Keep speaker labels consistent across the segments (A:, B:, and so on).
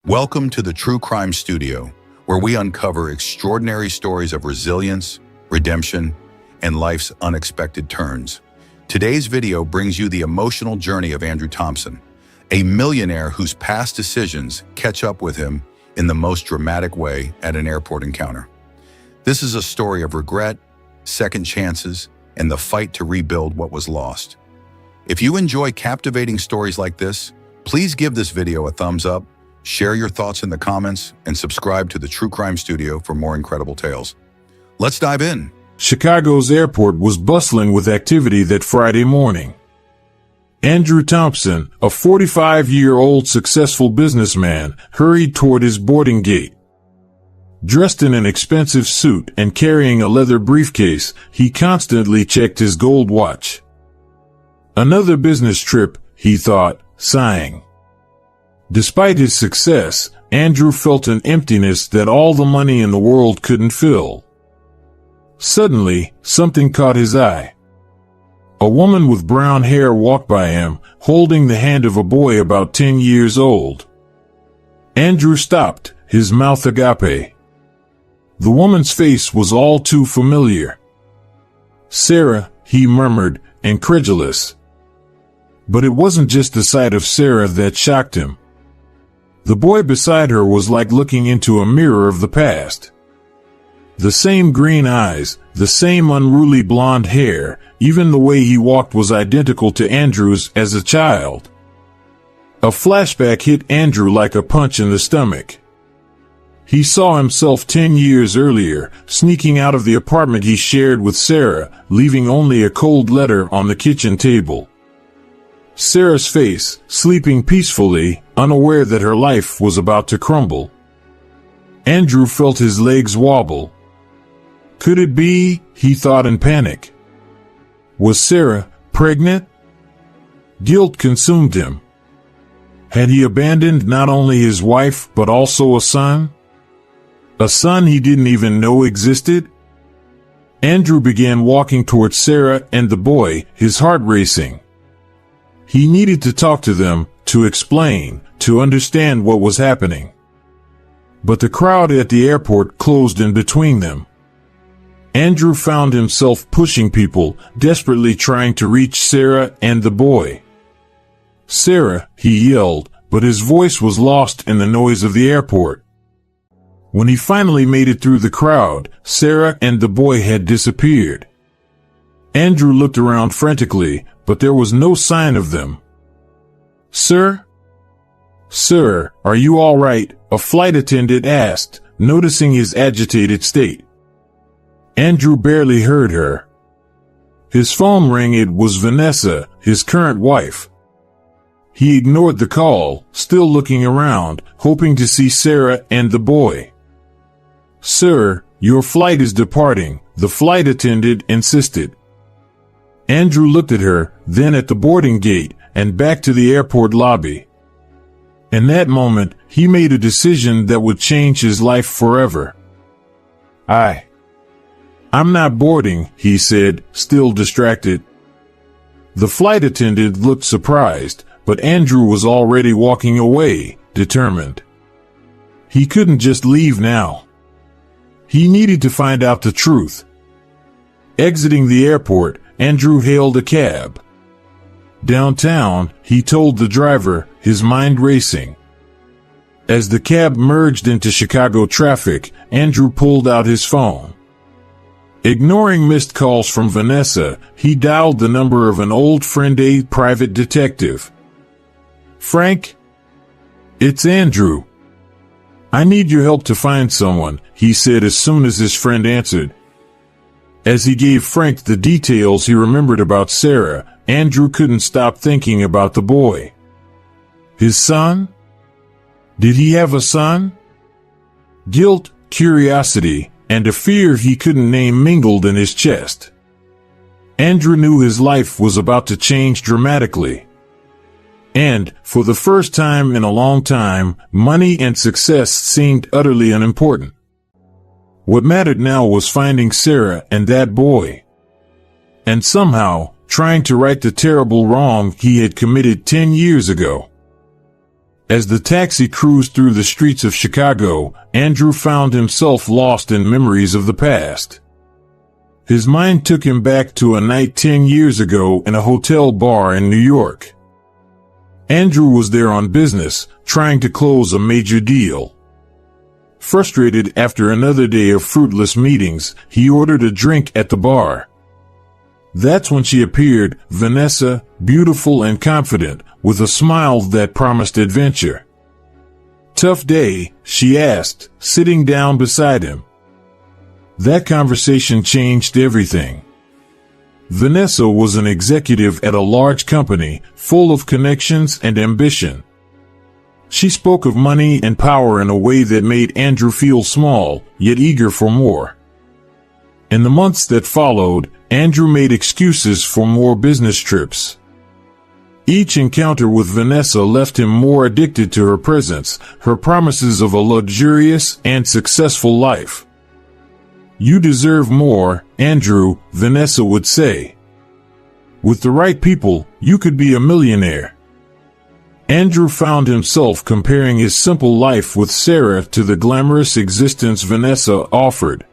A: Welcome to the True Crime Studio, where we uncover extraordinary stories of resilience, redemption, and life's unexpected turns. Today's video brings you the emotional journey of Andrew Thompson, a millionaire whose past decisions catch up with him in the most dramatic way at an airport encounter. This is a story of regret, second chances, and the fight to rebuild what was lost. If you enjoy captivating stories like this, please give this video a thumbs up, share your thoughts in the comments, and subscribe to the True Crime Studio for more incredible tales. Let's dive in.
B: Chicago's airport was bustling with activity that Friday morning. Andrew Thompson, a 45-year-old successful businessman, hurried toward his boarding gate. Dressed in an expensive suit and carrying a leather briefcase, he constantly checked his gold watch. Another business trip, he thought, sighing. Despite his success, Andrew felt an emptiness that all the money in the world couldn't fill. Suddenly, something caught his eye. A woman with brown hair walked by him, holding the hand of a boy about 10 years old. Andrew stopped, his mouth agape. The woman's face was all too familiar. "Sarah," he murmured, incredulous. But it wasn't just the sight of Sarah that shocked him. The boy beside her was like looking into a mirror of the past. The same green eyes, the same unruly blonde hair, even the way he walked was identical to Andrew's as a child. A flashback hit Andrew like a punch in the stomach. He saw himself 10 years earlier, sneaking out of the apartment he shared with Sarah, leaving only a cold letter on the kitchen table. Sarah's face, sleeping peacefully, unaware that her life was about to crumble. Andrew felt his legs wobble. Could it be, he thought in panic. Was Sarah pregnant? Guilt consumed him. Had he abandoned not only his wife but also a son? A son he didn't even know existed? Andrew began walking towards Sarah and the boy, his heart racing. He needed to talk to them, to explain, to understand what was happening. But the crowd at the airport closed in between them. Andrew found himself pushing people, desperately trying to reach Sarah and the boy. "Sarah," he yelled, but his voice was lost in the noise of the airport. When he finally made it through the crowd, Sarah and the boy had disappeared. Andrew looked around frantically, but there was no sign of them. "Sir? Sir, are you all right?" a flight attendant asked, noticing his agitated state. Andrew barely heard her. His phone rang. It was Vanessa, his current wife. He ignored the call, still looking around, hoping to see Sarah and the boy. "Sir, your flight is departing," the flight attendant insisted. Andrew looked at her, then at the boarding gate, and back to the airport lobby. In that moment, he made a decision that would change his life forever. I'm not boarding," he said, still distracted. The flight attendant looked surprised, but Andrew was already walking away, determined. He couldn't just leave now. He needed to find out the truth. Exiting the airport, Andrew hailed a cab. Downtown, he told the driver, his mind racing. As the cab merged into Chicago traffic, Andrew pulled out his phone. Ignoring missed calls from Vanessa, he dialed the number of an old friend, a private detective. "Frank? It's Andrew. I need your help to find someone," he said as soon as his friend answered. As he gave Frank the details he remembered about Sarah, Andrew couldn't stop thinking about the boy. His son? Did he have a son? Guilt, curiosity, and a fear he couldn't name mingled in his chest. Andrew knew his life was about to change dramatically. And, for the first time in a long time, money and success seemed utterly unimportant. What mattered now was finding Sarah and that boy. And somehow, trying to right the terrible wrong he had committed 10 years ago. As the taxi cruised through the streets of Chicago, Andrew found himself lost in memories of the past. His mind took him back to a night 10 years ago in a hotel bar in New York. Andrew was there on business, trying to close a major deal. Frustrated after another day of fruitless meetings, he ordered a drink at the bar. That's when she appeared, Vanessa, beautiful and confident, with a smile that promised adventure. "Tough day?" she asked, sitting down beside him. That conversation changed everything. Vanessa was an executive at a large company, full of connections and ambition. She spoke of money and power in a way that made Andrew feel small, yet eager for more. In the months that followed, Andrew made excuses for more business trips. Each encounter with Vanessa left him more addicted to her presence, her promises of a luxurious and successful life. "You deserve more, Andrew," Vanessa would say. "With the right people, you could be a millionaire." Andrew found himself comparing his simple life with Sarah to the glamorous existence Vanessa offered.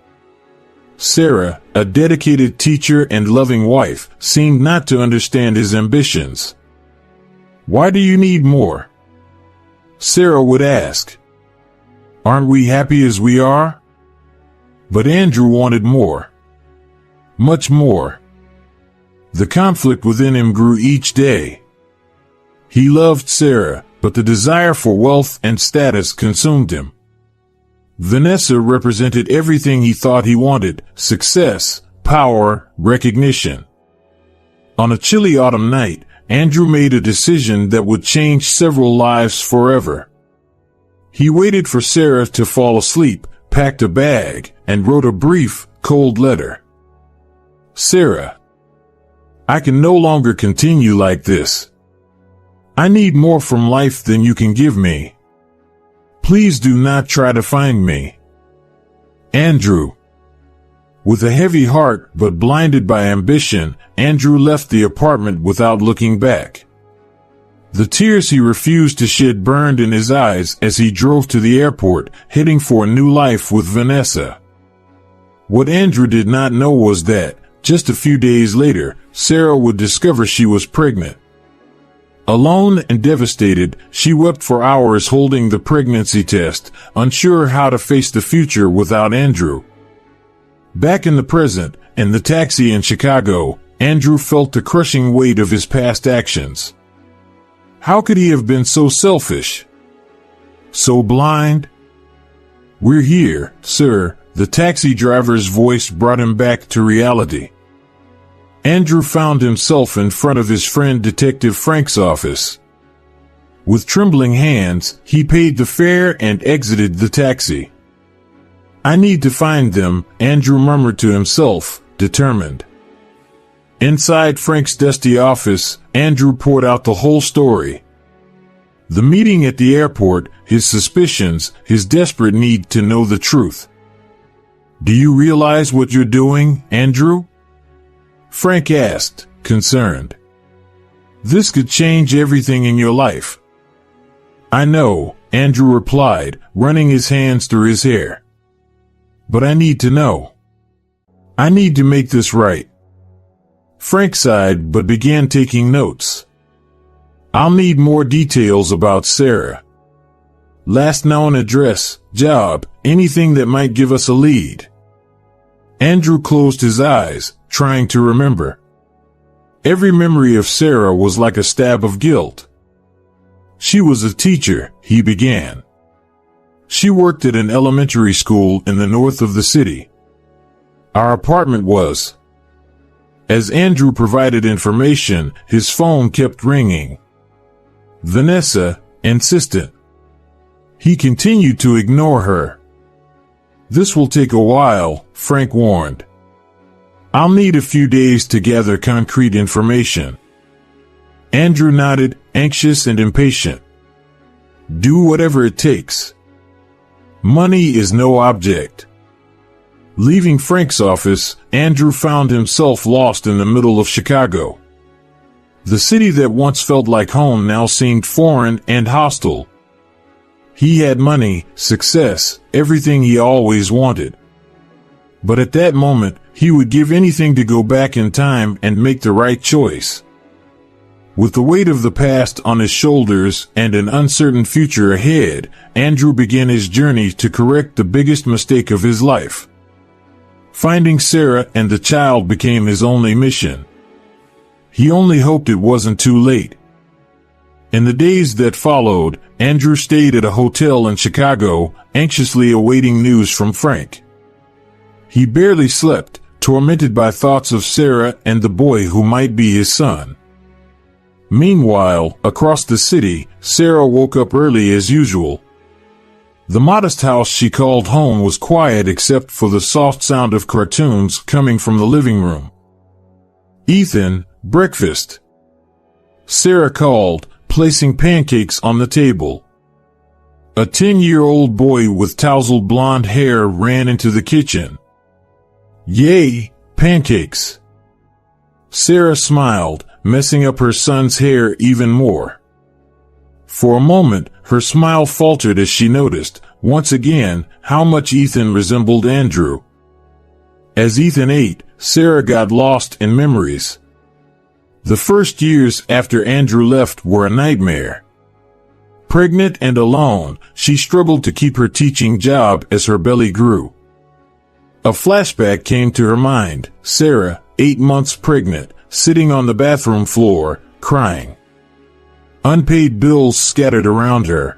B: Sarah, a dedicated teacher and loving wife, seemed not to understand his ambitions. "Why do you need more?" Sarah would ask. "Aren't we happy as we are?" But Andrew wanted more. Much more. The conflict within him grew each day. He loved Sarah, but the desire for wealth and status consumed him. Vanessa represented everything he thought he wanted: success, power, recognition. On a chilly autumn night, Andrew made a decision that would change several lives forever. He waited for Sarah to fall asleep, packed a bag, and wrote a brief, cold letter. "Sarah, I can no longer continue like this. I need more from life than you can give me. Please do not try to find me. Andrew." With a heavy heart but blinded by ambition, Andrew left the apartment without looking back. The tears he refused to shed burned in his eyes as he drove to the airport, heading for a new life with Vanessa. What Andrew did not know was that, just a few days later, Sarah would discover she was pregnant. Alone and devastated, she wept for hours holding the pregnancy test, unsure how to face the future without Andrew. Back in the present, in the taxi in Chicago, Andrew felt the crushing weight of his past actions. How could he have been so selfish? So blind? "We're here, sir," the taxi driver's voice brought him back to reality. Andrew found himself in front of his friend Detective Frank's office. With trembling hands, he paid the fare and exited the taxi. "I need to find them," Andrew murmured to himself, determined. Inside Frank's dusty office, Andrew poured out the whole story. The meeting at the airport, his suspicions, his desperate need to know the truth. "Do you realize what you're doing, Andrew?" Frank asked, concerned. "This could change everything in your life." "I know," Andrew replied, running his hands through his hair. "But I need to know. I need to make this right." Frank sighed but began taking notes. "I'll need more details about Sarah. Last known address, job, anything that might give us a lead." Andrew closed his eyes, trying to remember. Every memory of Sarah was like a stab of guilt. "She was a teacher," he began. "She worked at an elementary school in the north of the city. Our apartment was..." As Andrew provided information, his phone kept ringing. Vanessa, insistent. He continued to ignore her. "This will take a while," Frank warned. "I'll need a few days to gather concrete information." Andrew nodded, anxious and impatient. "Do whatever it takes. Money is no object." Leaving Frank's office, Andrew found himself lost in the middle of Chicago. The city that once felt like home now seemed foreign and hostile. He had money, success, everything he always wanted. But at that moment, he would give anything to go back in time and make the right choice. With the weight of the past on his shoulders and an uncertain future ahead, Andrew began his journey to correct the biggest mistake of his life. Finding Sarah and the child became his only mission. He only hoped it wasn't too late. In the days that followed, Andrew stayed at a hotel in Chicago, anxiously awaiting news from Frank. He barely slept, tormented by thoughts of Sarah and the boy who might be his son. Meanwhile, across the city, Sarah woke up early as usual. The modest house she called home was quiet except for the soft sound of cartoons coming from the living room. "Ethan, breakfast," Sarah called, placing pancakes on the table. A 10-year-old boy with tousled blonde hair ran into the kitchen. "Yay, pancakes!" Sarah smiled, messing up her son's hair even more. For a moment, her smile faltered as she noticed, once again, how much Ethan resembled Andrew. As Ethan ate, Sarah got lost in memories. The first years after Andrew left were a nightmare. Pregnant and alone, she struggled to keep her teaching job as her belly grew. A flashback came to her mind, Sarah, 8 months pregnant, sitting on the bathroom floor, crying. Unpaid bills scattered around her.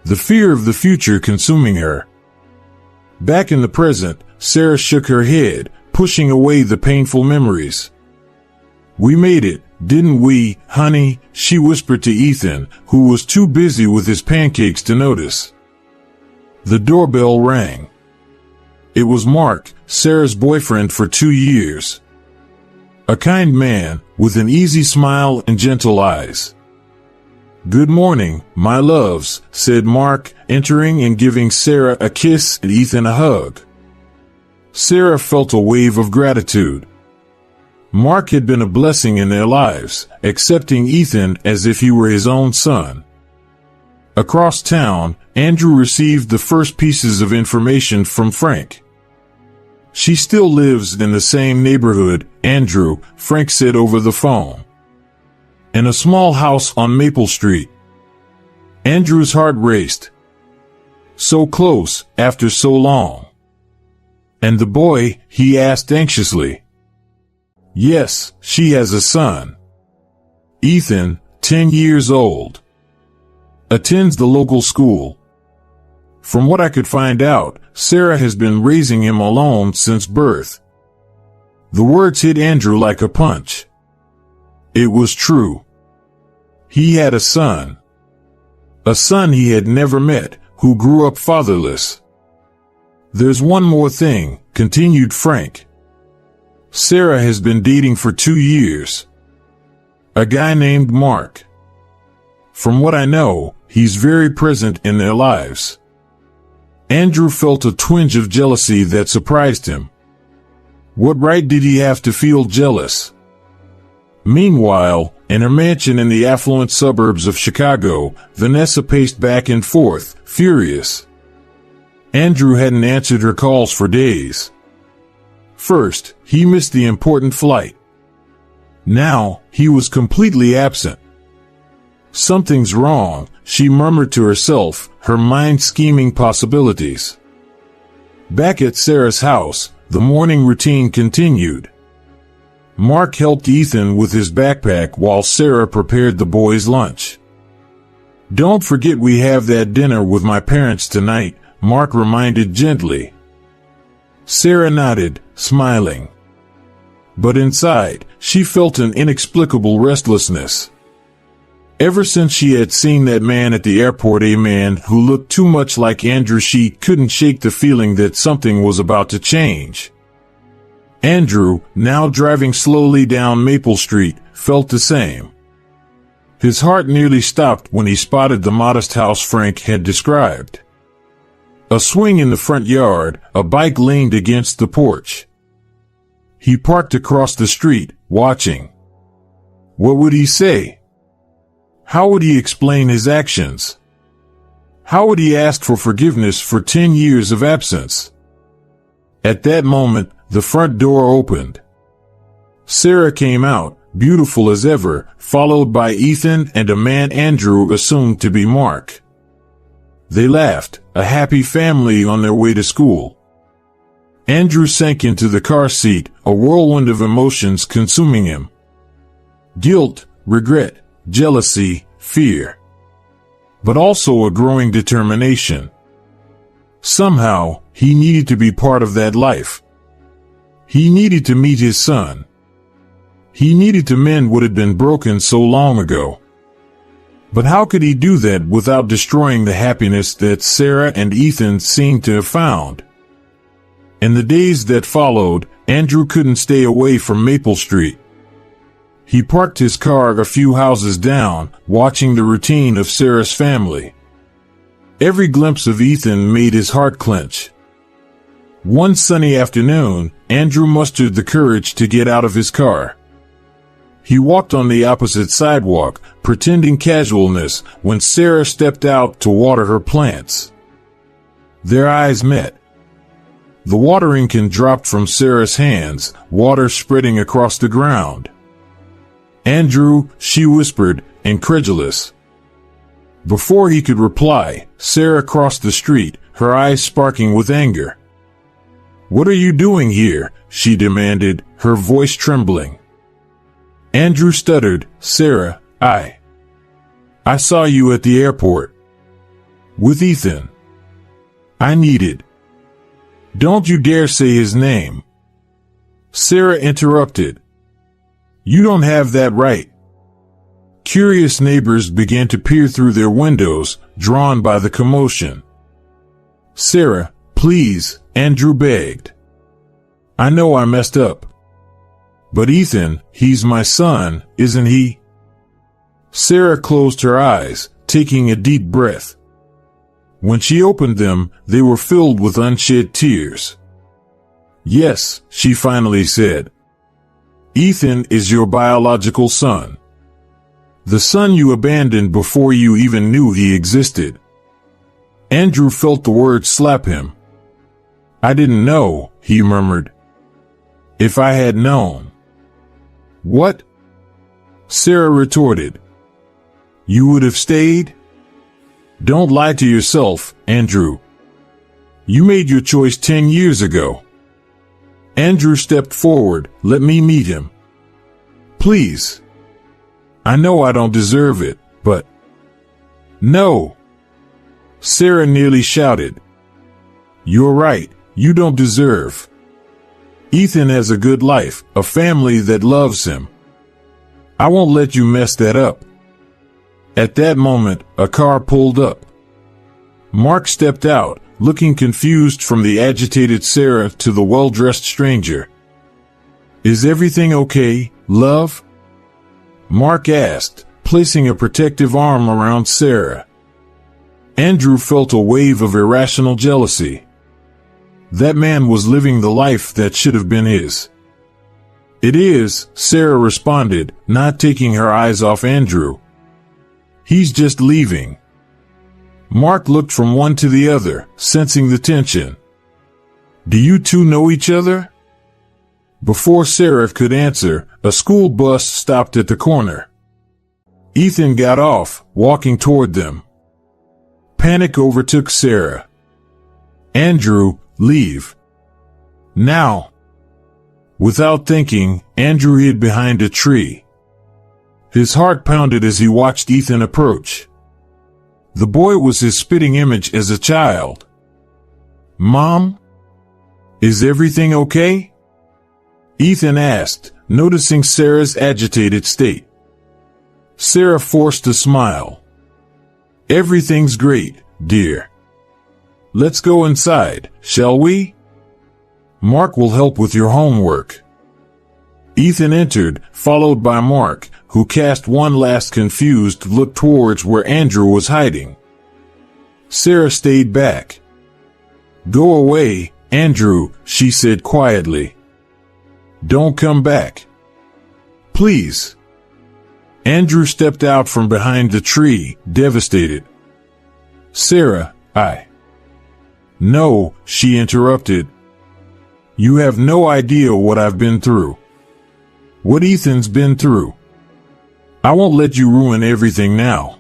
B: The fear of the future consuming her. Back in the present, Sarah shook her head, pushing away the painful memories. "We made it, didn't we, honey?" she whispered to Ethan, who was too busy with his pancakes to notice. The doorbell rang. It was Mark, Sarah's boyfriend for 2 years. A kind man, with an easy smile and gentle eyes. "Good morning, my loves," said Mark, entering and giving Sarah a kiss and Ethan a hug. Sarah felt a wave of gratitude. Mark had been a blessing in their lives, accepting Ethan as if he were his own son. Across town, Andrew received the first pieces of information from Frank. "She still lives in the same neighborhood, Andrew," Frank said over the phone. "In a small house on Maple Street." Andrew's heart raced. So close, after so long. "And the boy?" he asked anxiously. "Yes, she has a son. Ethan, 10 years old. Attends the local school. From what I could find out, Sarah has been raising him alone since birth." The words hit Andrew like a punch. It was true. He had a son. A son he had never met, who grew up fatherless. "There's one more thing," continued Frank. "Sarah has been dating for 2 years. A guy named Mark. From what I know, he's very present in their lives." Andrew felt a twinge of jealousy that surprised him. What right did he have to feel jealous? Meanwhile, in her mansion in the affluent suburbs of Chicago, Vanessa paced back and forth, furious. Andrew hadn't answered her calls for days. First, he missed the important flight. Now, he was completely absent. "Something's wrong," she murmured to herself, her mind scheming possibilities. Back at Sarah's house, the morning routine continued. Mark helped Ethan with his backpack while Sarah prepared the boys' lunch. "Don't forget we have that dinner with my parents tonight," Mark reminded gently. Sarah nodded, smiling. But inside, she felt an inexplicable restlessness. Ever since she had seen that man at the airport, a man who looked too much like Andrew, she couldn't shake the feeling that something was about to change. Andrew, now driving slowly down Maple Street, felt the same. His heart nearly stopped when he spotted the modest house Frank had described. A swing in the front yard, a bike leaned against the porch. He parked across the street, watching. What would he say? How would he explain his actions? How would he ask for forgiveness for 10 years of absence? At that moment, the front door opened. Sarah came out, beautiful as ever, followed by Ethan and a man Andrew assumed to be Mark. They laughed, a happy family on their way to school. Andrew sank into the car seat, a whirlwind of emotions consuming him. Guilt, regret, jealousy, fear. But also a growing determination. Somehow, he needed to be part of that life. He needed to meet his son. He needed to mend what had been broken so long ago. But how could he do that without destroying the happiness that Sarah and Ethan seemed to have found? In the days that followed, Andrew couldn't stay away from Maple Street. He parked his car a few houses down, watching the routine of Sarah's family. Every glimpse of Ethan made his heart clench. One sunny afternoon, Andrew mustered the courage to get out of his car. He walked on the opposite sidewalk, pretending casualness, when Sarah stepped out to water her plants. Their eyes met. The watering can dropped from Sarah's hands, water spreading across the ground. "Andrew," she whispered, incredulous. Before he could reply, Sarah crossed the street, her eyes sparking with anger. "What are you doing here?" she demanded, her voice trembling. Andrew stuttered, "Sarah, I saw you at the airport. With Ethan. I needed." "Don't you dare say his name." Sarah interrupted. "You don't have that right." Curious neighbors began to peer through their windows, drawn by the commotion. "Sarah, please," Andrew begged. "I know I messed up. But Ethan, he's my son, isn't he?" Sarah closed her eyes, taking a deep breath. When she opened them, they were filled with unshed tears. "Yes," she finally said. "Ethan is your biological son. The son you abandoned before you even knew he existed." Andrew felt the words slap him. "I didn't know," he murmured. "If I had known." "What?" Sarah retorted. "You would have stayed?" "Don't lie to yourself, Andrew. You made your choice 10 years ago." Andrew stepped forward. "Let me meet him. Please. I know I don't deserve it, but—" "No!" Sarah nearly shouted. "You're right, you don't deserve. Ethan has a good life, a family that loves him. I won't let you mess that up." At that moment, a car pulled up. Mark stepped out, looking confused from the agitated Sarah to the well-dressed stranger. "Is everything okay, love?" Mark asked, placing a protective arm around Sarah. Andrew felt a wave of irrational jealousy. That man was living the life that should have been his. "It is," Sarah responded, not taking her eyes off Andrew. "He's just leaving." Mark looked from one to the other, sensing the tension. "Do you two know each other?" Before Sarah could answer, a school bus stopped at the corner. Ethan got off, walking toward them. Panic overtook Sarah. "Andrew, leave. Now." Without thinking, Andrew hid behind a tree. His heart pounded as he watched Ethan approach. The boy was his spitting image as a child. "Mom? Is everything okay?" Ethan asked, noticing Sarah's agitated state. Sarah forced a smile. "Everything's great, dear. Let's go inside, shall we? Mark will help with your homework." Ethan entered, followed by Mark, who cast one last confused look towards where Andrew was hiding. Sarah stayed back. "Go away, Andrew," she said quietly. "Don't come back. Please." Andrew stepped out from behind the tree, devastated. Sarah, No, she interrupted. You have no idea what I've been through. What Ethan's been through. I won't let you ruin everything now.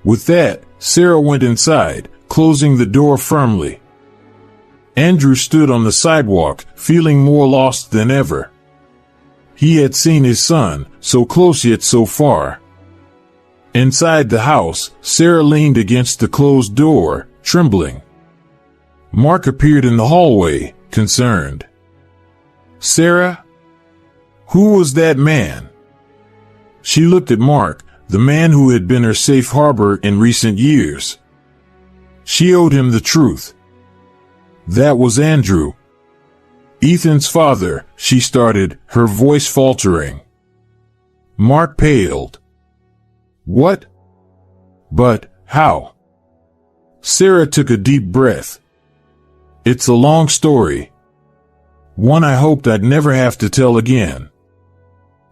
B: With that, Sarah went inside, closing the door firmly. Andrew stood on the sidewalk, feeling more lost than ever. He had seen his son, so close yet so far. Inside the house, Sarah leaned against the closed door, trembling. Mark appeared in the hallway, concerned. Sarah? Who was that man? She looked at Mark, the man who had been her safe harbor in recent years. She owed him the truth. That was Andrew. Ethan's father, she started, her voice faltering. Mark paled. What? But, how? Sarah took a deep breath. It's a long story. One I hoped I'd never have to tell again.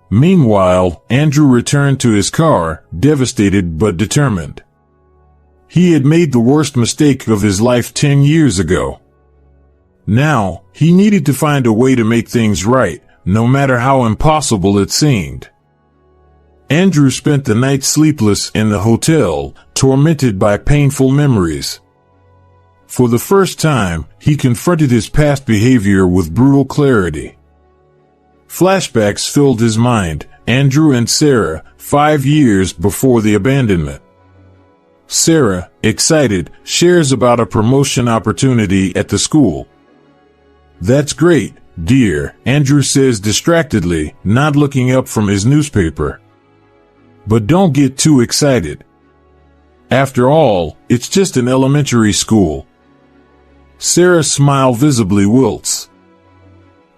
B: Meanwhile, Andrew returned to his car, devastated but determined. He had made the worst mistake of his life 10 years ago. Now, he needed to find a way to make things right, no matter how impossible it seemed. Andrew spent the night sleepless in the hotel, tormented by painful memories. For the first time, he confronted his past behavior with brutal clarity. Flashbacks filled his mind, Andrew and Sarah, 5 years before the abandonment. Sarah, excited, shares about a promotion opportunity at the school. That's great, dear, Andrew says distractedly, not looking up from his newspaper. But don't get too excited. After all, it's just an elementary school. Sarah's smile visibly wilts.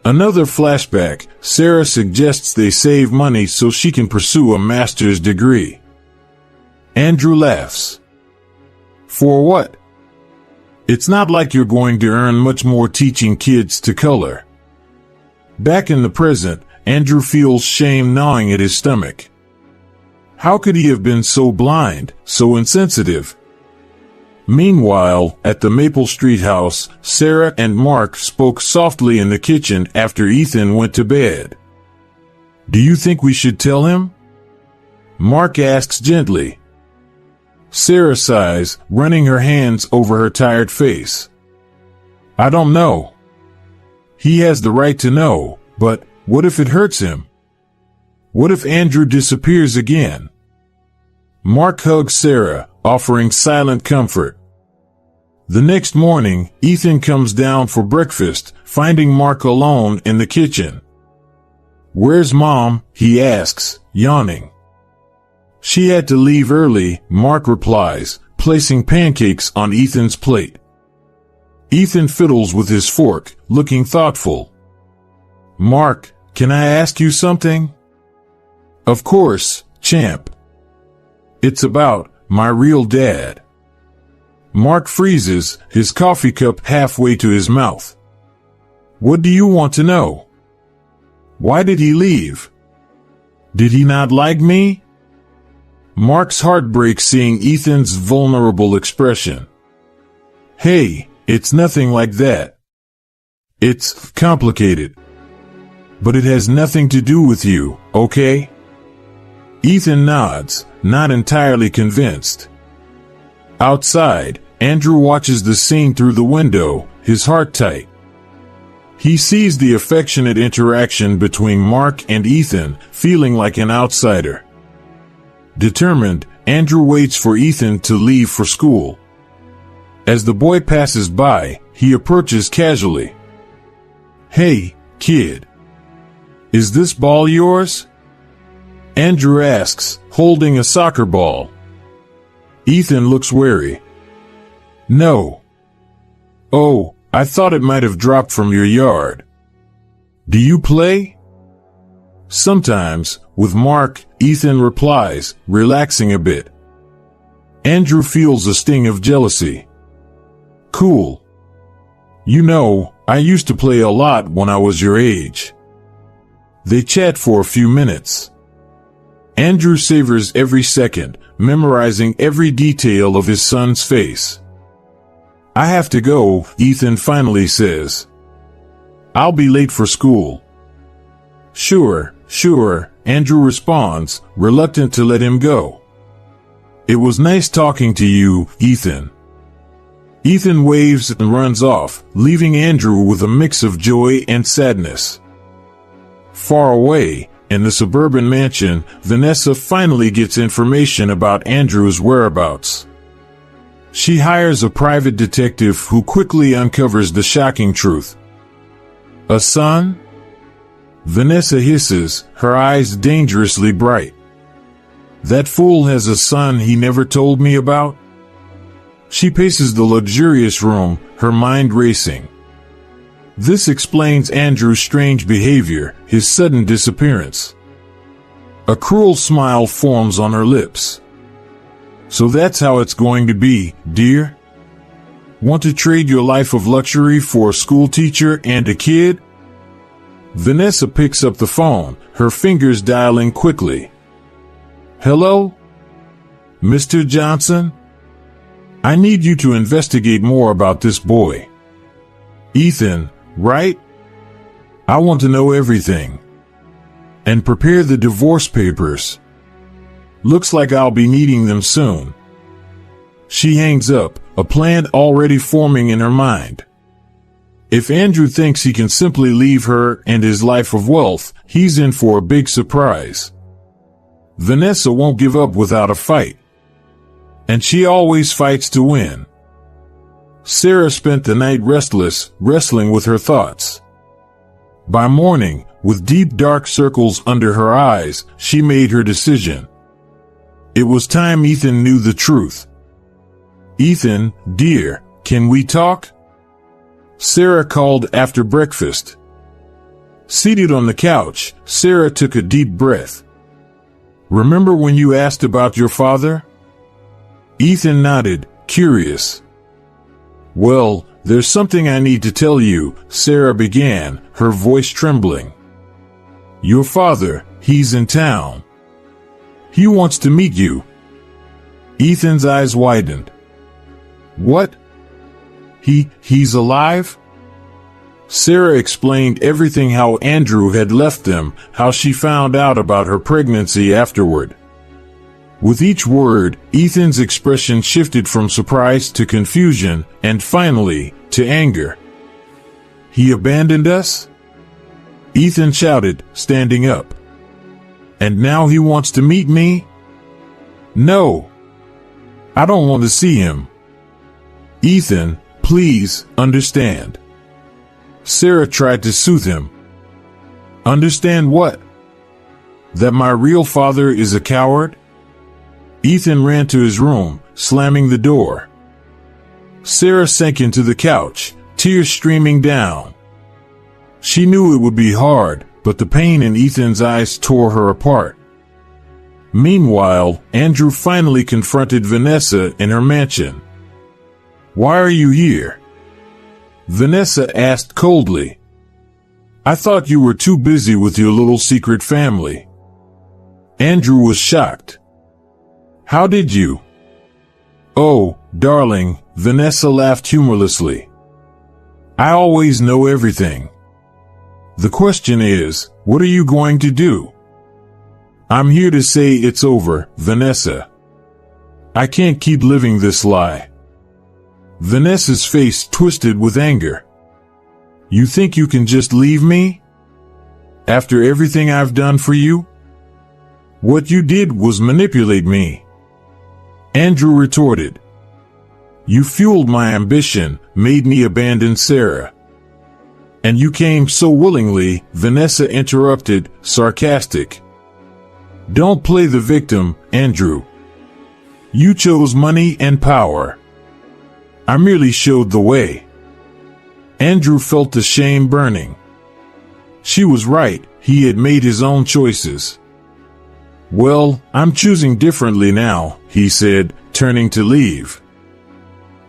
B: Another flashback, Sarah suggests they save money so she can pursue a master's degree. Andrew laughs. For what? It's not like you're going to earn much more teaching kids to color. Back in the present, Andrew feels shame gnawing at his stomach. How could he have been so blind, so insensitive? Meanwhile, at the Maple Street house, Sarah and Mark spoke softly in the kitchen after Ethan went to bed. Do you think we should tell him? Mark asks gently. Sarah sighs, running her hands over her tired face. I don't know. He has the right to know, but what if it hurts him? What if Andrew disappears again? Mark hugs Sarah, offering silent comfort. The next morning, Ethan comes down for breakfast, finding Mark alone in the kitchen. Where's Mom? He asks, yawning. She had to leave early, Mark replies, placing pancakes on Ethan's plate. Ethan fiddles with his fork, looking thoughtful. Mark, can I ask you something? Of course, champ. It's about my real dad. Mark freezes, his coffee cup halfway to his mouth. What do you want to know? Why did he leave? Did he not like me? Mark's heart breaks seeing Ethan's vulnerable expression. Hey, it's nothing like that. It's complicated. But it has nothing to do with you, okay? Ethan nods, not entirely convinced. Outside, Andrew watches the scene through the window, his heart tight. He sees the affectionate interaction between Mark and Ethan, feeling like an outsider. Determined, Andrew waits for Ethan to leave for school. As the boy passes by, he approaches casually. Hey, kid. Is this ball yours? Andrew asks, holding a soccer ball. Ethan looks wary. No. Oh, I thought it might have dropped from your yard. Do you play? Sometimes, with Mark, Ethan replies, relaxing a bit. Andrew feels a sting of jealousy. Cool. You know, I used to play a lot when I was your age. They chat for a few minutes. Andrew savors every second, memorizing every detail of his son's face. "I have to go," Ethan finally says. "I'll be late for school." Sure, Andrew responds, reluctant to let him go. "It was nice talking to you, Ethan." Ethan waves and runs off, leaving Andrew with a mix of joy and sadness. Far away, in the suburban mansion, Vanessa finally gets information about Andrew's whereabouts. She hires a private detective who quickly uncovers the shocking truth. "A son?" Vanessa hisses, her eyes dangerously bright. "That fool has a son he never told me about?" She paces the luxurious room, her mind racing. This explains Andrew's strange behavior, his sudden disappearance. A cruel smile forms on her lips. "So that's how it's going to be, dear? Want to trade your life of luxury for a school teacher and a kid?" Vanessa picks up the phone, her fingers dialing quickly. "Hello? Mr. Johnson? I need you to investigate more about this boy. Ethan, right? I want to know everything. And prepare the divorce papers. Looks like I'll be needing them soon." She hangs up, a plan already forming in her mind. If Andrew thinks he can simply leave her and his life of wealth, he's in for a big surprise. Vanessa won't give up without a fight. And she always fights to win. Sarah spent the night restless, wrestling with her thoughts. By morning, with deep dark circles under her eyes, she made her decision. It was time Ethan knew the truth. "Ethan, dear, can we talk?" Sarah called after breakfast. Seated on the couch, Sarah took a deep breath. "Remember when you asked about your father?" Ethan nodded, curious. "Well, there's something I need to tell you," Sarah began, her voice trembling. "Your father, he's in town. He wants to meet you." Ethan's eyes widened. "What? He's alive?" Sarah explained everything, how Andrew had left them, how she found out about her pregnancy afterward. With each word, Ethan's expression shifted from surprise to confusion, and finally, to anger. "He abandoned us?" Ethan shouted, standing up. "And now he wants to meet me?" "No. I don't want to see him." "Ethan, please, understand." Sarah tried to soothe him. "Understand what? That my real father is a coward?" Ethan ran to his room, slamming the door. Sarah sank into the couch, tears streaming down. She knew it would be hard, but the pain in Ethan's eyes tore her apart. Meanwhile, Andrew finally confronted Vanessa in her mansion. "Why are you here?" Vanessa asked coldly. "I thought you were too busy with your little secret family." Andrew was shocked. "How did you?" "Oh, darling," Vanessa laughed humorlessly. "I always know everything. The question is, what are you going to do?" "I'm here to say it's over, Vanessa. I can't keep living this lie." Vanessa's face twisted with anger. "You think you can just leave me? After everything I've done for you? What you did was manipulate me." Andrew retorted. "You fueled my ambition, made me abandon Sarah." "And you came so willingly," Vanessa interrupted, sarcastic. "Don't play the victim, Andrew. You chose money and power. I merely showed the way." Andrew felt the shame burning. She was right, he had made his own choices. "Well, I'm choosing differently now," he said, turning to leave.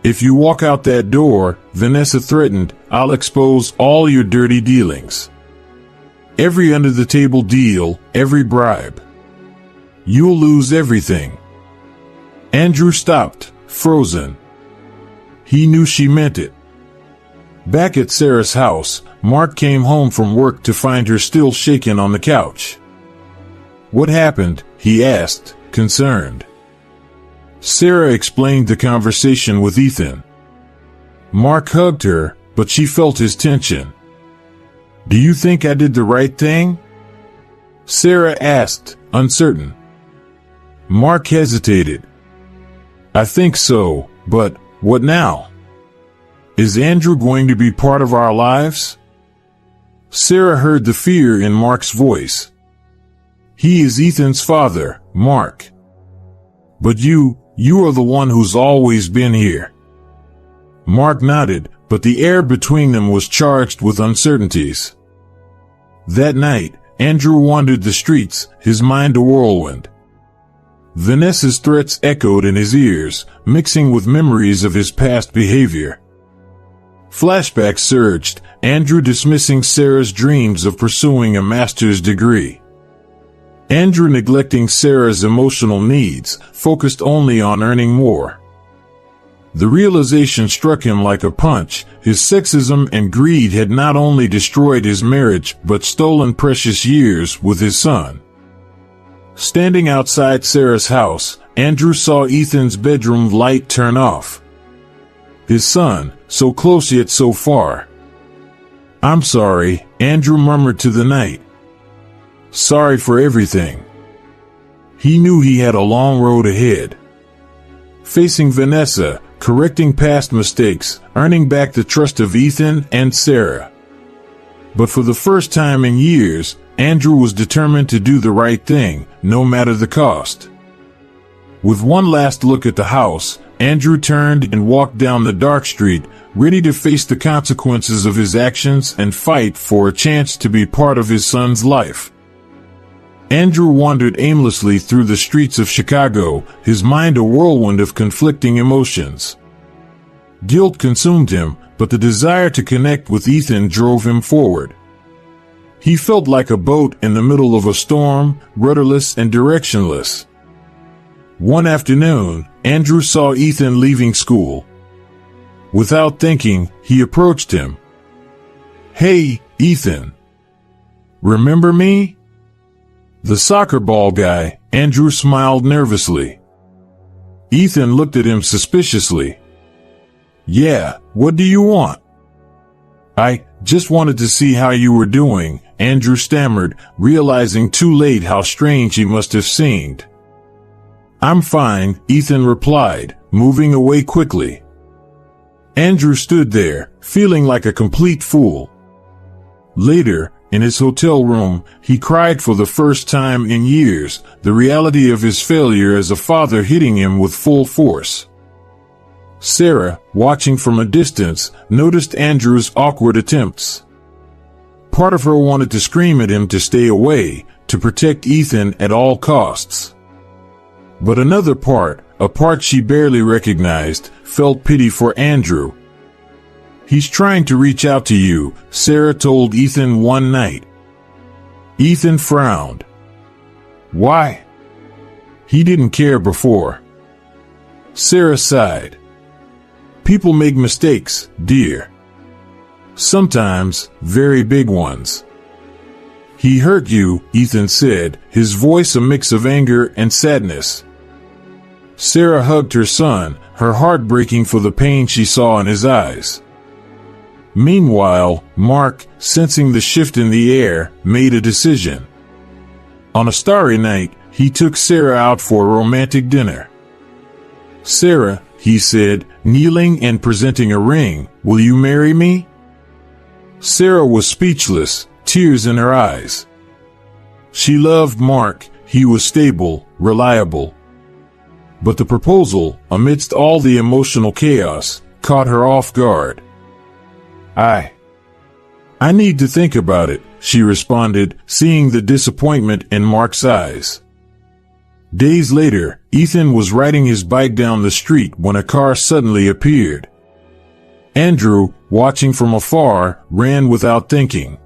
B: "If you walk out that door," Vanessa threatened, "I'll expose all your dirty dealings. Every under-the-table deal, every bribe. You'll lose everything." Andrew stopped, frozen. He knew she meant it. Back at Sarah's house, Mark came home from work to find her still shaken on the couch. "What happened?" he asked, concerned. Sarah explained the conversation with Ethan. Mark hugged her, but she felt his tension. "Do you think I did the right thing?" Sarah asked, uncertain. Mark hesitated. "I think so, but what now? Is Andrew going to be part of our lives?" Sarah heard the fear in Mark's voice. "He is Ethan's father, Mark. But you are the one who's always been here." Mark nodded, but the air between them was charged with uncertainties. That night, Andrew wandered the streets, his mind a whirlwind. Vanessa's threats echoed in his ears, mixing with memories of his past behavior. Flashbacks surged, Andrew dismissing Sarah's dreams of pursuing a master's degree. Andrew neglecting Sarah's emotional needs, focused only on earning more. The realization struck him like a punch. His sexism and greed had not only destroyed his marriage but stolen precious years with his son. Standing outside Sarah's house, Andrew saw Ethan's bedroom light turn off. His son, so close yet so far. "I'm sorry," Andrew murmured to the night. "Sorry for everything." He knew he had a long road ahead. Facing Vanessa, correcting past mistakes, earning back the trust of Ethan and Sarah. But for the first time in years, Andrew was determined to do the right thing, no matter the cost. With one last look at the house, Andrew turned and walked down the dark street, ready to face the consequences of his actions and fight for a chance to be part of his son's life. Andrew wandered aimlessly through the streets of Chicago, his mind a whirlwind of conflicting emotions. Guilt consumed him, but the desire to connect with Ethan drove him forward. He felt like a boat in the middle of a storm, rudderless and directionless. One afternoon, Andrew saw Ethan leaving school. Without thinking, he approached him. "Hey, Ethan. Remember me?" The soccer ball guy, Andrew smiled nervously. Ethan looked at him suspiciously. "Yeah, what do you want?" "I just wanted to see how you were doing," Andrew stammered, realizing too late how strange he must have seemed. "I'm fine," Ethan replied, moving away quickly. Andrew stood there, feeling like a complete fool. Later, in his hotel room, he cried for the first time in years, the reality of his failure as a father hitting him with full force. Sarah, watching from a distance, noticed Andrew's awkward attempts. Part of her wanted to scream at him to stay away, to protect Ethan at all costs. But another part, a part she barely recognized, felt pity for Andrew. "He's trying to reach out to you," Sarah told Ethan one night. Ethan frowned. "Why?" He didn't care before. Sarah sighed. "People make mistakes, dear. Sometimes, very big ones." "He hurt you," Ethan said, his voice a mix of anger and sadness. Sarah hugged her son, her heart breaking for the pain she saw in his eyes. Meanwhile, Mark, sensing the shift in the air, made a decision. On a starry night, he took Sarah out for a romantic dinner. "Sarah," he said, kneeling and presenting a ring, "will you marry me?" Sarah was speechless, tears in her eyes. She loved Mark, he was stable, reliable. But the proposal, amidst all the emotional chaos, caught her off guard. I need to think about it," she responded, seeing the disappointment in Mark's eyes. Days later, Ethan was riding his bike down the street when a car suddenly appeared. Andrew, watching from afar, ran without thinking.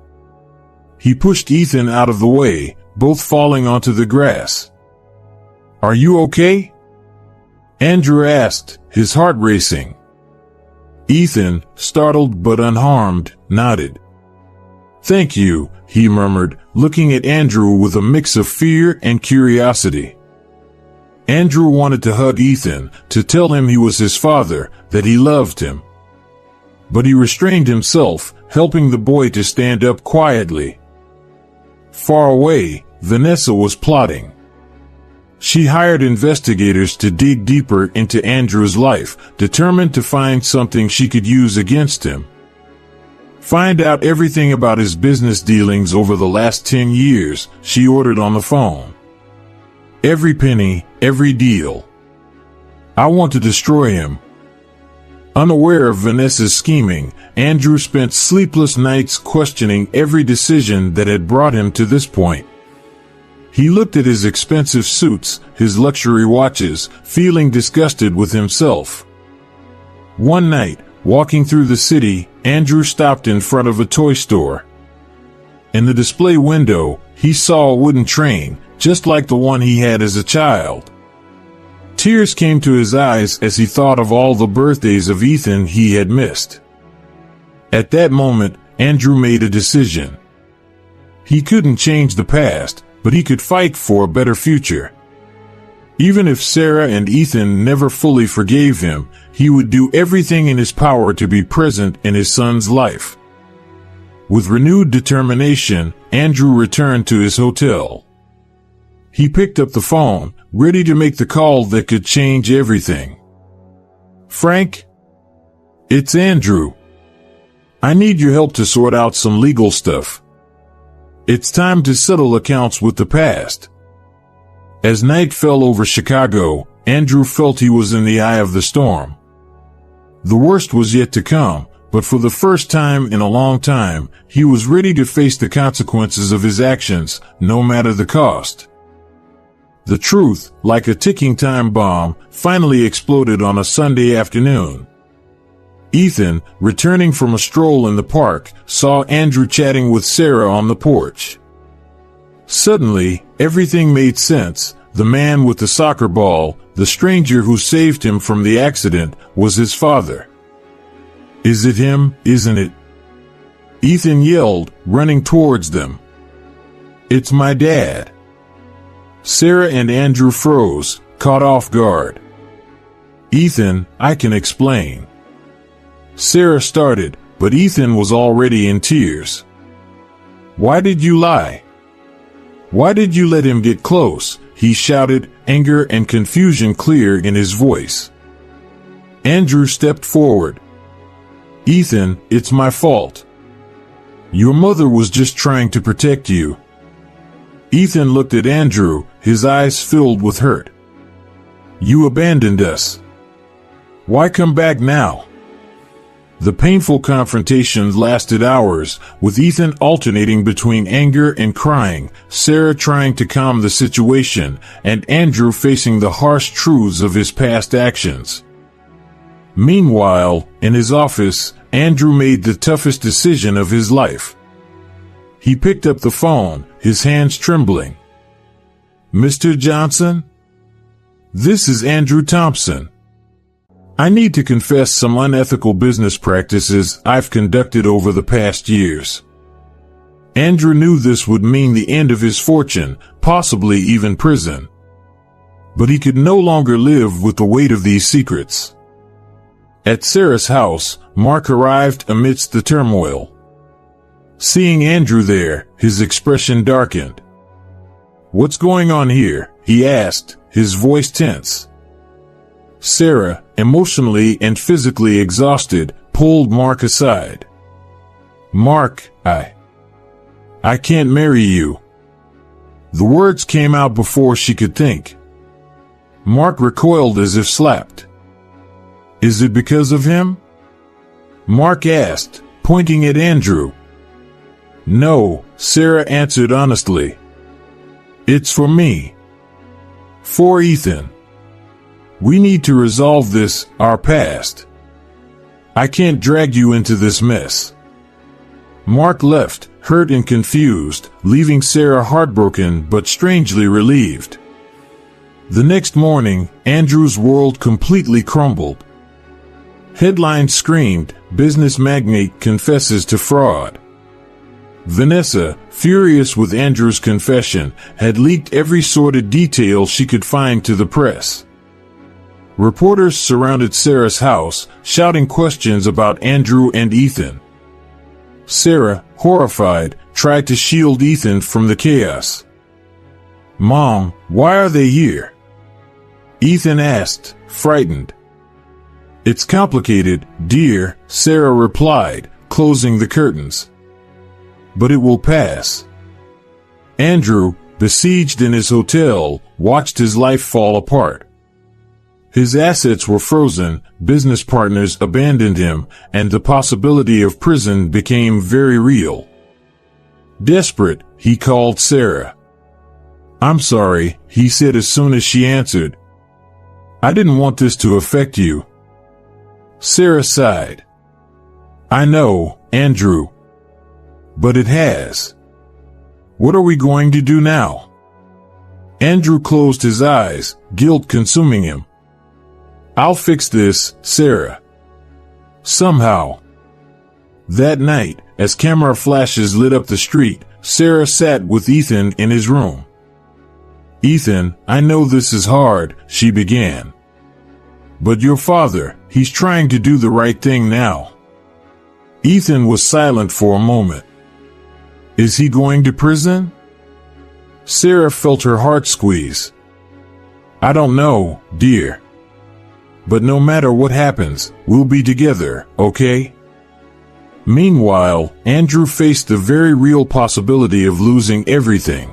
B: He pushed Ethan out of the way, both falling onto the grass. "Are you okay?" Andrew asked, his heart racing. Ethan, startled but unharmed, nodded. "Thank you," he murmured, looking at Andrew with a mix of fear and curiosity. Andrew wanted to hug Ethan, to tell him he was his father, that he loved him. But he restrained himself, helping the boy to stand up quietly. Far away, Vanessa was plotting. She hired investigators to dig deeper into Andrew's life, determined to find something she could use against him. Find out everything about his business dealings over the last 10 years, she ordered on the phone. Every penny, every deal. I want to destroy him. Unaware of Vanessa's scheming, Andrew spent sleepless nights questioning every decision that had brought him to this point. He looked at his expensive suits, his luxury watches, feeling disgusted with himself. One night, walking through the city, Andrew stopped in front of a toy store. In the display window, he saw a wooden train, just like the one he had as a child. Tears came to his eyes as he thought of all the birthdays of Ethan he had missed. At that moment, Andrew made a decision. He couldn't change the past, but he could fight for a better future. Even if Sarah and Ethan never fully forgave him, he would do everything in his power to be present in his son's life. With renewed determination, Andrew returned to his hotel. He picked up the phone, ready to make the call that could change everything. "Frank? It's Andrew. I need your help to sort out some legal stuff. It's time to settle accounts with the past." As night fell over Chicago, Andrew felt he was in the eye of the storm. The worst was yet to come, but for the first time in a long time, he was ready to face the consequences of his actions, no matter the cost. The truth, like a ticking time bomb, finally exploded on a Sunday afternoon. Ethan, returning from a stroll in the park, saw Andrew chatting with Sarah on the porch. Suddenly, everything made sense. The man with the soccer ball, the stranger who saved him from the accident, was his father. "Is it him, isn't it?" Ethan yelled, running towards them. "It's my dad." Sarah and Andrew froze, caught off guard. "Ethan, I can explain." Sarah started, but Ethan was already in tears. "Why did you lie? Why did you let him get close?" he shouted, anger and confusion clear in his voice. Andrew stepped forward. "Ethan, it's my fault. Your mother was just trying to protect you." Ethan looked at Andrew, his eyes filled with hurt. "You abandoned us. Why come back now?" The painful confrontation lasted hours, with Ethan alternating between anger and crying, Sarah trying to calm the situation, and Andrew facing the harsh truths of his past actions. Meanwhile, in his office, Andrew made the toughest decision of his life. He picked up the phone, his hands trembling. "Mr. Johnson? This is Andrew Thompson. I need to confess some unethical business practices I've conducted over the past years." Andrew knew this would mean the end of his fortune, possibly even prison. But he could no longer live with the weight of these secrets. At Sarah's house, Mark arrived amidst the turmoil. Seeing Andrew there, his expression darkened. "What's going on here?" he asked, his voice tense. Sarah, emotionally and physically exhausted, pulled Mark aside. "Mark, I can't marry you." The words came out before she could think. Mark recoiled as if slapped. "Is it because of him?" Mark asked, pointing at Andrew. "No," Sarah answered honestly. "It's for me. For Ethan. We need to resolve this, our past. I can't drag you into this mess." Mark left, hurt and confused, leaving Sarah heartbroken but strangely relieved. The next morning, Andrew's world completely crumbled. Headlines screamed, "Business magnate confesses to fraud." Vanessa, furious with Andrew's confession, had leaked every sordid detail she could find to the press. Reporters surrounded Sarah's house, shouting questions about Andrew and Ethan. Sarah, horrified, tried to shield Ethan from the chaos. "Mom, why are they here?" Ethan asked, frightened. "It's complicated, dear," Sarah replied, closing the curtains. "But it will pass." Andrew, besieged in his hotel, watched his life fall apart. His assets were frozen, business partners abandoned him, and the possibility of prison became very real. Desperate, he called Sarah. "I'm sorry," he said as soon as she answered. "I didn't want this to affect you." Sarah sighed. "I know, Andrew. But it has. What are we going to do now?" Andrew closed his eyes, guilt consuming him. "I'll fix this, Sarah. Somehow." That night, as camera flashes lit up the street, Sarah sat with Ethan in his room. "Ethan, I know this is hard," she began. "But your father, he's trying to do the right thing now." Ethan was silent for a moment. "Is he going to prison?" Sarah felt her heart squeeze. "I don't know, dear. But no matter what happens, we'll be together, okay?" Meanwhile, Andrew faced the very real possibility of losing everything.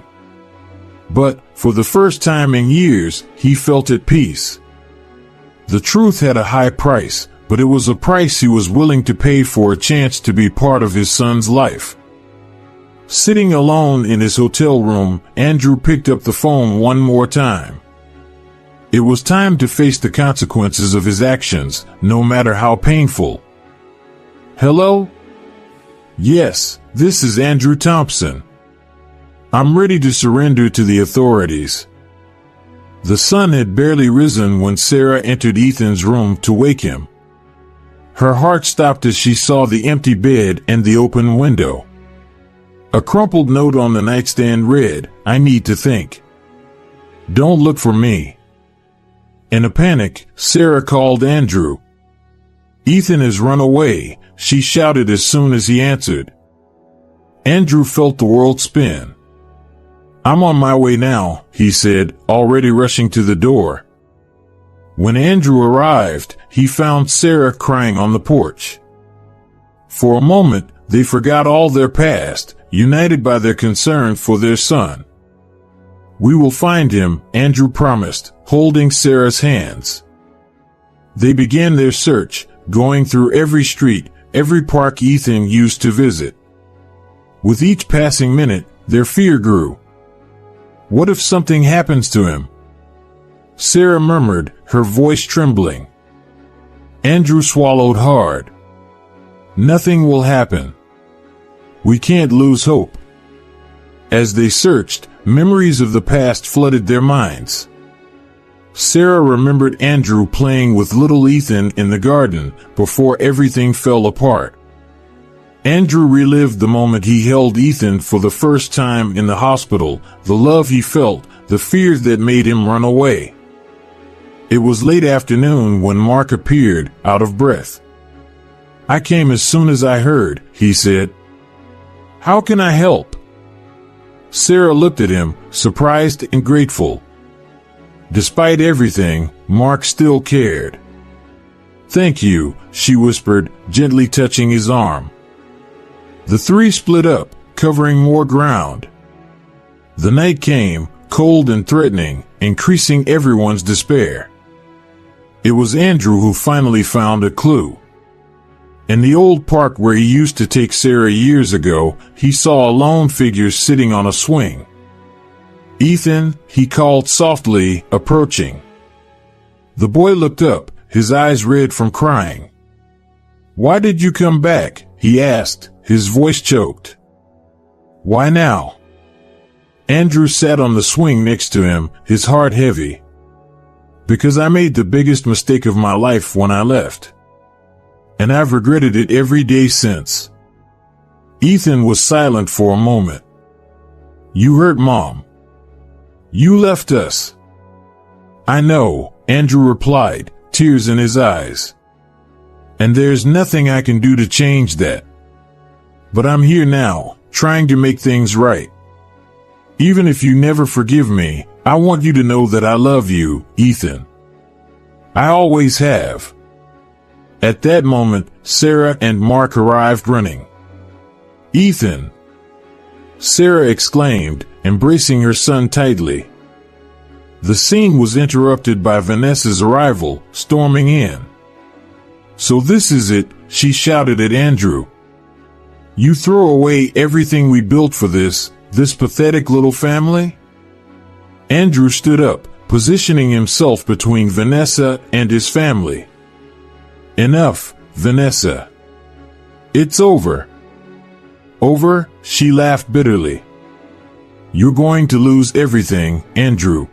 B: But, for the first time in years, he felt at peace. The truth had a high price, but it was a price he was willing to pay for a chance to be part of his son's life. Sitting alone in his hotel room, Andrew picked up the phone one more time. It was time to face the consequences of his actions, no matter how painful. "Hello? Yes, this is Andrew Thompson. I'm ready to surrender to the authorities." The sun had barely risen when Sarah entered Ethan's room to wake him. Her heart stopped as she saw the empty bed and the open window. A crumpled note on the nightstand read, "I need to think. Don't look for me." In a panic, Sarah called Andrew. "Ethan has run away," she shouted as soon as he answered. Andrew felt the world spin. "I'm on my way now," he said, already rushing to the door. When Andrew arrived, he found Sarah crying on the porch. For a moment, they forgot all their past, united by their concern for their son. "We will find him," Andrew promised, holding Sarah's hands. They began their search, going through every street, every park Ethan used to visit. With each passing minute, their fear grew. What if something happens to him? Sarah murmured, her voice trembling. Andrew swallowed hard. "Nothing will happen. We can't lose hope." As they searched, memories of the past flooded their minds. Sarah remembered Andrew playing with little Ethan in the garden before everything fell apart. Andrew relived the moment he held Ethan for the first time in the hospital, the love he felt, the fears that made him run away. It was late afternoon when Mark appeared, out of breath. "I came as soon as I heard," he said. "How can I help?" Sarah looked at him, surprised and grateful. Despite everything, Mark still cared. "Thank you," she whispered, gently touching his arm. The three split up, covering more ground. The night came, cold and threatening, increasing everyone's despair. It was Andrew who finally found a clue. In the old park where he used to take Sarah years ago, he saw a lone figure sitting on a swing. "Ethan," he called softly, approaching. The boy looked up, his eyes red from crying. "Why did you come back?" he asked, his voice choked. "Why now?" Andrew sat on the swing next to him, his heart heavy. because I made the biggest mistake of my life when I left. And I've regretted it every day since. Ethan was silent for a moment. You hurt Mom. You left us. I know, Andrew replied, tears in his eyes. And there's nothing I can do to change that. But I'm here now, trying to make things right. Even if you never forgive me, I want you to know that I love you, Ethan. I always have. At that moment, Sarah and Mark arrived running. Ethan! Sarah exclaimed, embracing her son tightly. The scene was interrupted by Vanessa's arrival, storming in. So this is it, she shouted at Andrew. You throw away everything we built for this pathetic little family? Andrew stood up, positioning himself between Vanessa and his family. Enough, Vanessa. It's over. Over? She laughed bitterly. You're going to lose everything, Andrew.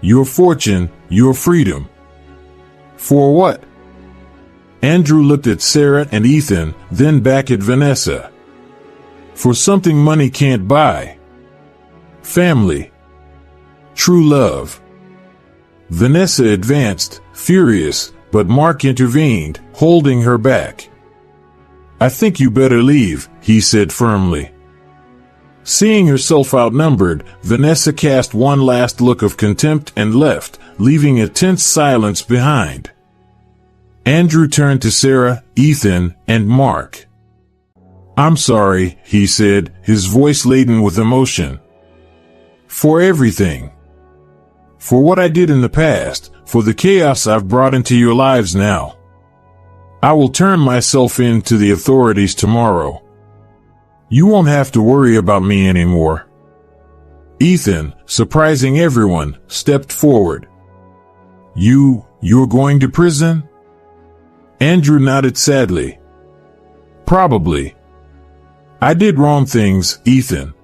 B: Your fortune, your freedom. For what? Andrew looked at Sarah and Ethan, then back at Vanessa. For something money can't buy. Family. True love. Vanessa advanced, furious, but Mark intervened, holding her back. I think you better leave, he said firmly. Seeing herself outnumbered, Vanessa cast one last look of contempt and left, leaving a tense silence behind. Andrew turned to Sarah, Ethan, and Mark. I'm sorry, he said, his voice laden with emotion. For everything. For what I did in the past, for the chaos I've brought into your lives now. I will turn myself in to the authorities tomorrow. You won't have to worry about me anymore. Ethan, surprising everyone, stepped forward. You're going to prison? Andrew nodded sadly. Probably. I did wrong things, Ethan.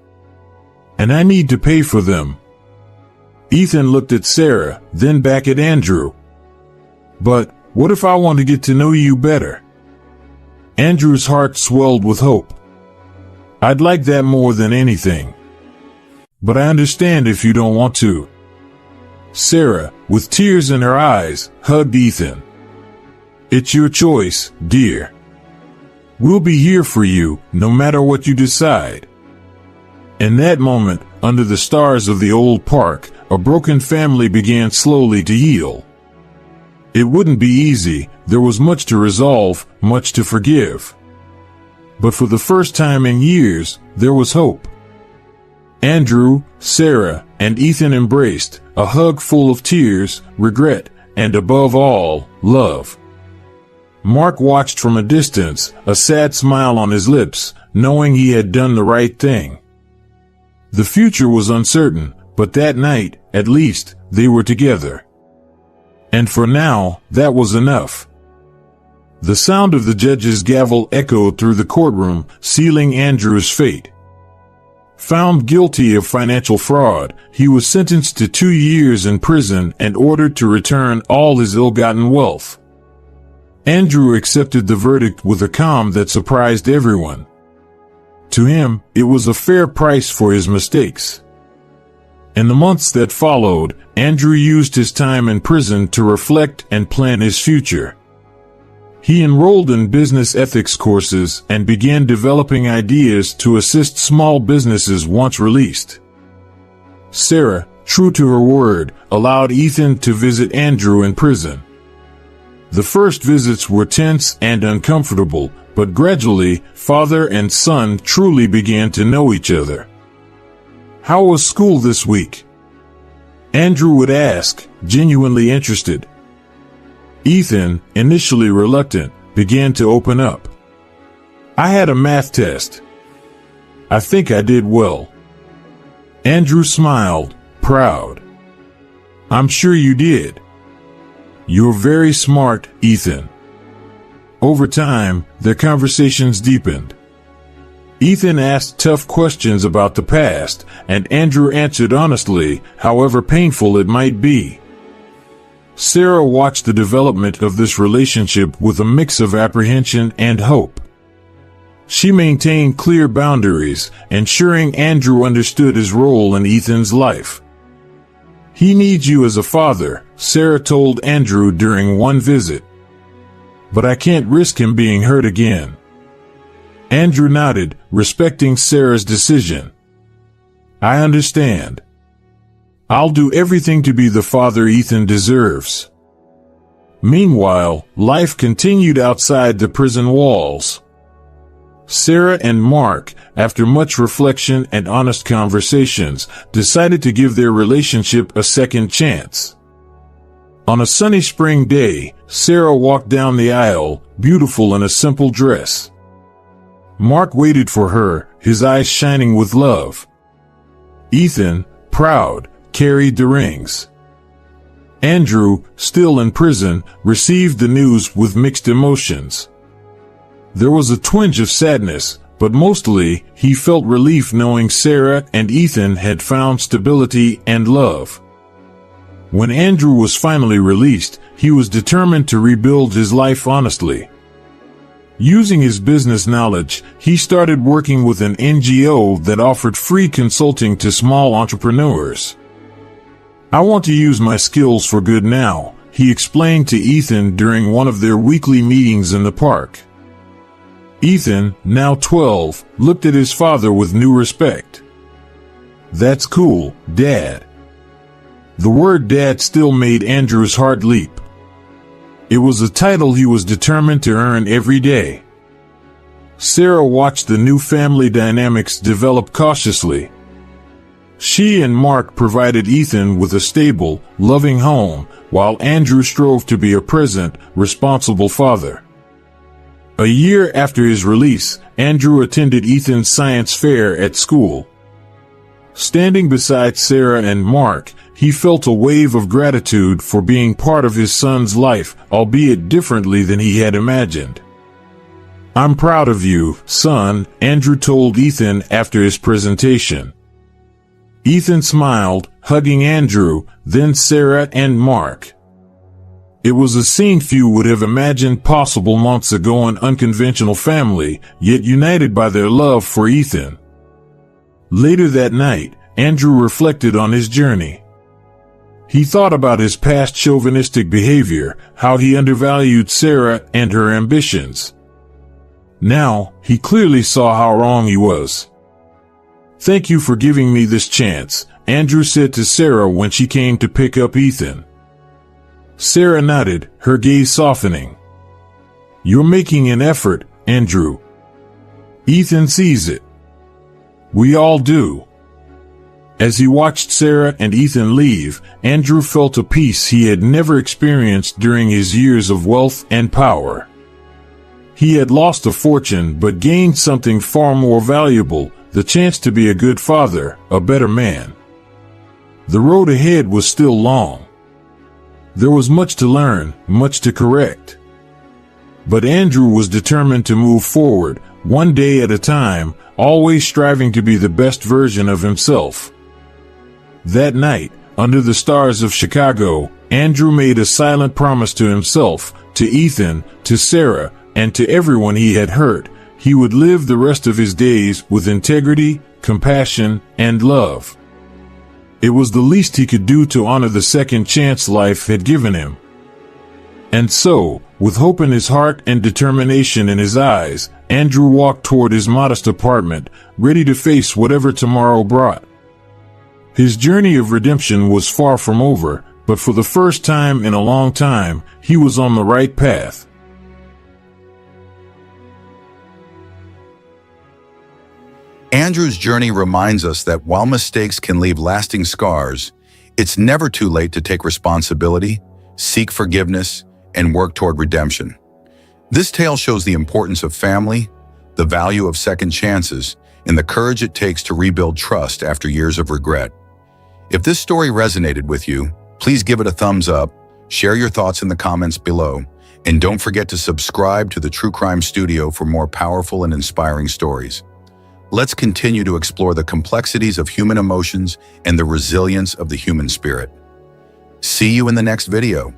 B: And I need to pay for them. Ethan looked at Sarah, then back at Andrew. But what if I want to get to know you better? Andrew's heart swelled with hope. I'd like that more than anything. But I understand if you don't want to. Sarah, with tears in her eyes, hugged Ethan. It's your choice, dear. We'll be here for you, no matter what you decide. In that moment, under the stars of the old park, a broken family began slowly to heal. It wouldn't be easy, there was much to resolve, much to forgive. But for the first time in years, there was hope. Andrew, Sarah, and Ethan embraced, a hug full of tears, regret, and above all, love. Mark watched from a distance, a sad smile on his lips, knowing he had done the right thing. The future was uncertain, but that night, at least, they were together. And for now, that was enough. The sound of the judge's gavel echoed through the courtroom, sealing Andrew's fate. Found guilty of financial fraud, he was sentenced to 2 years in prison and ordered to return all his ill-gotten wealth. Andrew accepted the verdict with a calm that surprised everyone. To him, it was a fair price for his mistakes. In the months that followed, Andrew used his time in prison to reflect and plan his future. He enrolled in business ethics courses and began developing ideas to assist small businesses once released. Sarah, true to her word, allowed Ethan to visit Andrew in prison. The first visits were tense and uncomfortable, but gradually, father and son truly began to know each other. How was school this week? Andrew would ask, genuinely interested. Ethan, initially reluctant, began to open up. I had a math test. I think I did well. Andrew smiled, proud. I'm sure you did. You're very smart, Ethan. Over time, their conversations deepened. Ethan asked tough questions about the past, and Andrew answered honestly, however painful it might be. Sarah watched the development of this relationship with a mix of apprehension and hope. She maintained clear boundaries, ensuring Andrew understood his role in Ethan's life. "He needs you as a father," Sarah told Andrew during one visit. "But I can't risk him being hurt again." Andrew nodded, respecting Sarah's decision. "I understand. I'll do everything to be the father Ethan deserves." Meanwhile, life continued outside the prison walls. Sarah and Mark, after much reflection and honest conversations, decided to give their relationship a second chance. On a sunny spring day, Sarah walked down the aisle, beautiful in a simple dress. Mark waited for her, his eyes shining with love. Ethan, proud, carried the rings. Andrew, still in prison, received the news with mixed emotions. There was a twinge of sadness, but mostly, he felt relief knowing Sarah and Ethan had found stability and love. When Andrew was finally released, he was determined to rebuild his life honestly. Using his business knowledge, he started working with an NGO that offered free consulting to small entrepreneurs. "I want to use my skills for good now," he explained to Ethan during one of their weekly meetings in the park. Ethan, now 12, looked at his father with new respect. "That's cool, Dad." The word Dad still made Andrew's heart leap. It was a title he was determined to earn every day. Sarah watched the new family dynamics develop cautiously. She and Mark provided Ethan with a stable, loving home, while Andrew strove to be a present, responsible father. A year after his release, Andrew attended Ethan's science fair at school. Standing beside Sarah and Mark, he felt a wave of gratitude for being part of his son's life, albeit differently than he had imagined. "I'm proud of you, son," Andrew told Ethan after his presentation. Ethan smiled, hugging Andrew, then Sarah and Mark. It was a scene few would have imagined possible months ago, an unconventional family, yet united by their love for Ethan. Later that night, Andrew reflected on his journey. He thought about his past chauvinistic behavior, how he undervalued Sarah and her ambitions. Now, he clearly saw how wrong he was. "Thank you for giving me this chance," Andrew said to Sarah when she came to pick up Ethan. Sarah nodded, her gaze softening. "You're making an effort, Andrew. Ethan sees it. We all do." As he watched Sarah and Ethan leave, Andrew felt a peace he had never experienced during his years of wealth and power. He had lost a fortune but gained something far more valuable, the chance to be a good father, a better man. The road ahead was still long. There was much to learn, much to correct. But Andrew was determined to move forward, one day at a time, always striving to be the best version of himself. That night, under the stars of Chicago, Andrew made a silent promise to himself, to Ethan, to Sarah, and to everyone he had hurt. He would live the rest of his days with integrity, compassion, and love. It was the least he could do to honor the second chance life had given him. And so, with hope in his heart and determination in his eyes, Andrew walked toward his modest apartment, ready to face whatever tomorrow brought. His journey of redemption was far from over, but for the first time in a long time, he was on the right path.
A: Andrew's journey reminds us that while mistakes can leave lasting scars, it's never too late to take responsibility, seek forgiveness, and work toward redemption. This tale shows the importance of family, the value of second chances, and the courage it takes to rebuild trust after years of regret. If this story resonated with you, please give it a thumbs up, share your thoughts in the comments below, and don't forget to subscribe to the True Crime Studio for more powerful and inspiring stories. Let's continue to explore the complexities of human emotions and the resilience of the human spirit. See you in the next video.